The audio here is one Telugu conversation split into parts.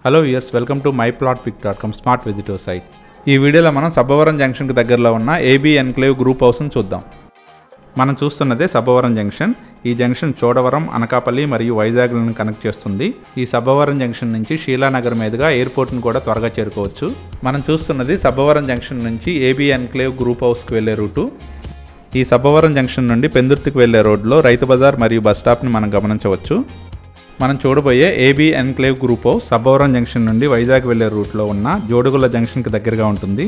Hello viewers, welcome to myplotpic.com smart visitor site. ఈ వీడియోలో మనం సబ్బవరం జంక్షన్కి దగ్గరలో ఉన్న ఏబీ ఎన్క్లేవ్ గ్రూప్ హౌస్ను చూద్దాం. మనం చూస్తున్నదే సబ్బవరం జంక్షన్. ఈ జంక్షన్ చోడవరం, అనకాపల్లి మరియు వైజాగ్లను కనెక్ట్ చేస్తుంది. ఈ సబ్బవరం జంక్షన్ నుంచి షీలానగర్ మీదుగా ఎయిర్పోర్ట్ను కూడా త్వరగా చేరుకోవచ్చు. మనం చూస్తున్నది సబ్బవరం జంక్షన్ నుంచి ఏబీ ఎన్క్లేవ్ గ్రూప్ హౌస్కి వెళ్లే రూటు. ఈ సబ్బవరం జంక్షన్ నుండి పెందుర్తికి వెళ్లే రోడ్లో రైతు బజార్ మరియు బస్ స్టాప్ని మనం గమనించవచ్చు. మనం చూడబోయే AB enclave group house Sabbavaram junction నుండి వైజాగ్ వెళ్లే రూట్లో ఉన్న జోడుగుల జంక్షన్కి దగ్గరగా ఉంటుంది.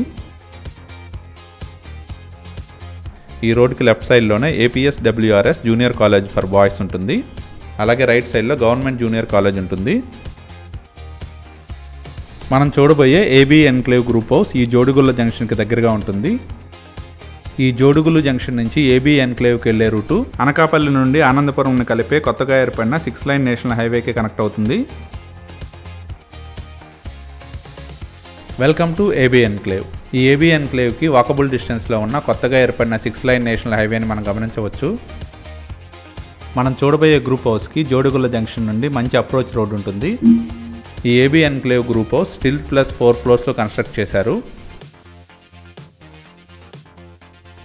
ఈ రోడ్కి లెఫ్ట్ సైడ్లోనే APSWRS junior college for boys ఉంటుంది. అలాగే రైట్ సైడ్లో గవర్నమెంట్ జూనియర్ కాలేజ్ ఉంటుంది. మనం చూడబోయే ఏబీ ఎన్క్లేవ్ గ్రూప్ హౌస్ ఈ జోడుగుల జంక్షన్కి దగ్గరగా ఉంటుంది. ఈ జోడుగులు జంక్షన్ నుంచి ఏబీ ఎన్క్లేవ్కి వెళ్లే రూటు అనకాపల్లి నుండి ఆనందపురంని కలిపే కొత్తగా ఏర్పడిన 6 లైన్ నేషనల్ హైవేకి కనెక్ట్ అవుతుంది. Welcome to AB enclave. ఈ ఏబీ ఎన్క్లేవ్కి వాకబుల్ డిస్టెన్స్లో ఉన్న కొత్తగా ఏర్పడిన 6 లైన్ నేషనల్ హైవేని మనం గమనించవచ్చు. మనం చూడబోయే గ్రూప్ హౌస్కి జోడుగుల జంక్షన్ నుండి మంచి అప్రోచ్ రోడ్ ఉంటుంది. ఈ AB enclave group house stilt plus 4 ఫ్లోర్స్లో కన్స్ట్రక్ట్ చేశారు.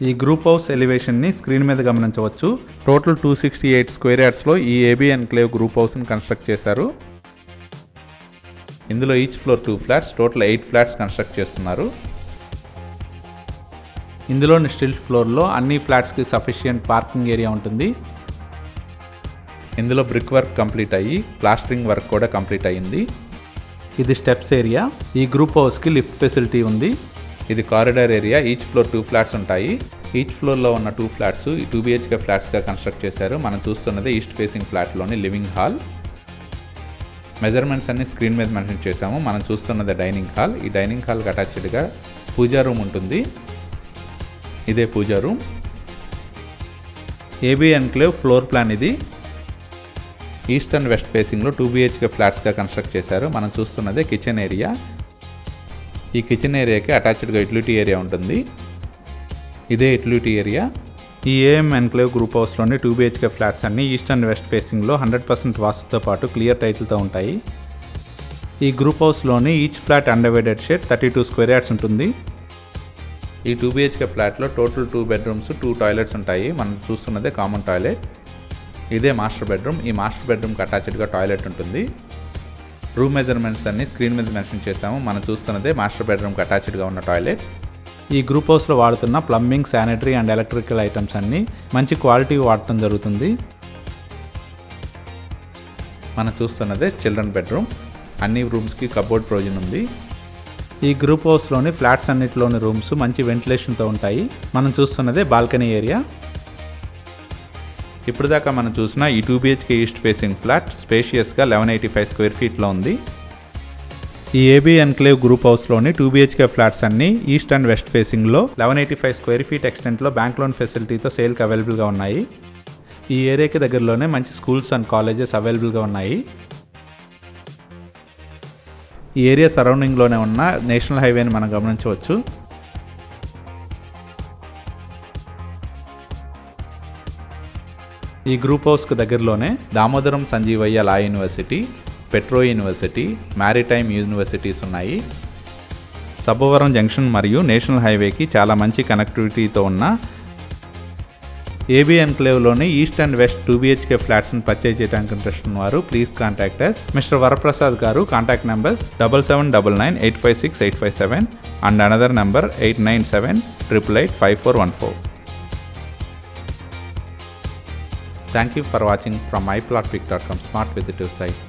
ఈ గ్రూప్ హౌస్ ఎలివేషన్ని స్క్రీన్ మీద గమనించవచ్చు. టోటల్ 268 స్క్వేర్ యార్డ్స్లో ఈ ఏబీ ఎన్క్లేవ్ గ్రూప్ హౌస్ని కన్స్ట్రక్ట్ చేశారు. ఇందులో each floor 2 flats, total 8 flats construct చేస్తున్నారు. ఇందులోని స్టిల్ ఫ్లోర్లో అన్ని ఫ్లాట్స్కి సఫిషియంట్ పార్కింగ్ ఏరియా ఉంటుంది. ఇందులో బ్రిక్ వర్క్ కంప్లీట్ అయ్యి ప్లాస్టరింగ్ వర్క్ కూడా కంప్లీట్ అయ్యింది. ఇది స్టెప్స్ ఏరియా. ఈ గ్రూప్ హౌస్కి లిఫ్ట్ ఫెసిలిటీ ఉంది. ఇది corridor area. Each floor 2 flats ఉంటాయి. ఈచ్ ఫ్లోర్లో ఉన్న 2 ఫ్లాట్స్ 2 BHK ఫ్లాట్స్గా కన్స్ట్రక్ట్ చేశారు. మనం చూస్తున్నది ఈస్ట్ ఫేసింగ్ ఫ్లాట్లోని లివింగ్ హాల్. మెజర్మెంట్స్ అన్ని స్క్రీన్ మీద మెన్షన్ చేశాము. మనం చూస్తున్నది డైనింగ్ హాల్. ఈ డైనింగ్ హాల్కి అటాచ్డ్గా పూజా రూమ్ ఉంటుంది. ఇదే puja room. AB enclave floor plan ఇది. ఈస్ట్ అండ్ వెస్ట్ ఫేసింగ్లో 2 BHK ఫ్లాట్స్గా కన్స్ట్రక్ట్ చేశారు. మనం చూస్తున్నదే కిచెన్ ఏరియా. ఈ కిచెన్ ఏరియాకి అటాచ్డ్గా యూటిలిటీ ఏరియా ఉంటుంది. ఇదే యూటిలిటీ ఏరియా. ఈ ఏఎం ఎన్క్లేవ్ గ్రూప్ హౌస్లోని 2 BHK ఫ్లాట్స్ అన్ని ఈస్ట్ అండ్ వెస్ట్ ఫేసింగ్లో 100% వాస్తుతో పాటు క్లియర్ టైటిల్తో ఉంటాయి. ఈ గ్రూప్ హౌస్లోని each flat undivided share 32 square yards ఉంటుంది. ఈ 2 BHK ఫ్లాట్లో టోటల్ 2 బెడ్రూమ్స్ 2 టాయిలెట్స్ ఉంటాయి. మనం చూస్తున్నదే కామన్ టాయిలెట్. ఇదే మాస్టర్ బెడ్రూమ్. ఈ మాస్టర్ బెడ్రూమ్కి అటాచ్డ్గా టాయిలెట్ ఉంటుంది. రూమ్ మెజర్మెంట్స్ అన్ని స్క్రీన్ మీద మెన్షన్ చేసాము. మనం చూస్తున్నదే మాస్టర్ బెడ్రూమ్కి అటాచ్డ్గా ఉన్న టాయిలెట్. ఈ గ్రూప్ హౌస్లో వాడుతున్న plumbing, sanitary and electrical items అన్నీ మంచి క్వాలిటీ వాడటం జరుగుతుంది. మనం చూస్తున్నదే చిల్డ్రన్ బెడ్రూమ్. అన్ని రూమ్స్కి కబోర్డ్ ప్రొవిజన్ ఉంది. ఈ గ్రూప్ హౌస్లోని ఫ్లాట్స్ అన్నిటిలోని రూమ్స్ మంచి వెంటిలేషన్తో ఉంటాయి. మనం చూస్తున్నదే బాల్కనీ ఏరియా. ఇప్పుడు దాకా మనం చూసిన ఈ 2 BHK ఈస్ట్ ఫేసింగ్ ఫ్లాట్ స్పేషియస్గా 1185 స్క్వేర్ ఫీట్లో ఉంది. ఈ ఏబీ ఎన్క్లేవ్ గ్రూప్ హౌస్లోని 2 BHK ఫ్లాట్స్ అన్ని ఈస్ట్ అండ్ వెస్ట్ ఫేసింగ్లో 1185 స్క్వేర్ ఫీట్ ఎక్స్టెంట్లో బ్యాంక్ లోన్ ఫెసిలిటీతో సేల్కి అవైలబుల్గా ఉన్నాయి. ఈ ఏరియాకి దగ్గరలోనే మంచి స్కూల్స్ అండ్ కాలేజెస్ అవైలబుల్గా ఉన్నాయి. ఈ ఏరియా సరౌండింగ్లోనే ఉన్న నేషనల్ హైవేని మనం గమనించవచ్చు. ఈ గ్రూప్ హౌస్కు దగ్గరలోనే Damodaram Sanjeevayya law university, petro university, maritime universities ఉన్నాయి. సబ్బవరం జంక్షన్ మరియు నేషనల్ హైవేకి చాలా మంచి కనెక్టివిటీతో ఉన్న ఏబీ ఎన్క్లేవ్లోని ఈస్ట్ అండ్ వెస్ట్ 2 BHK ఫ్లాట్స్ని పర్చేజ్ చేయడానికి ఇంట్రెస్ట్ ఉన్నవారు please contact us. Mister Varaprasad garu contact numbers 7799856857 and another number 8978885414. Thank you for watching from myplotpic.com smart visitor site.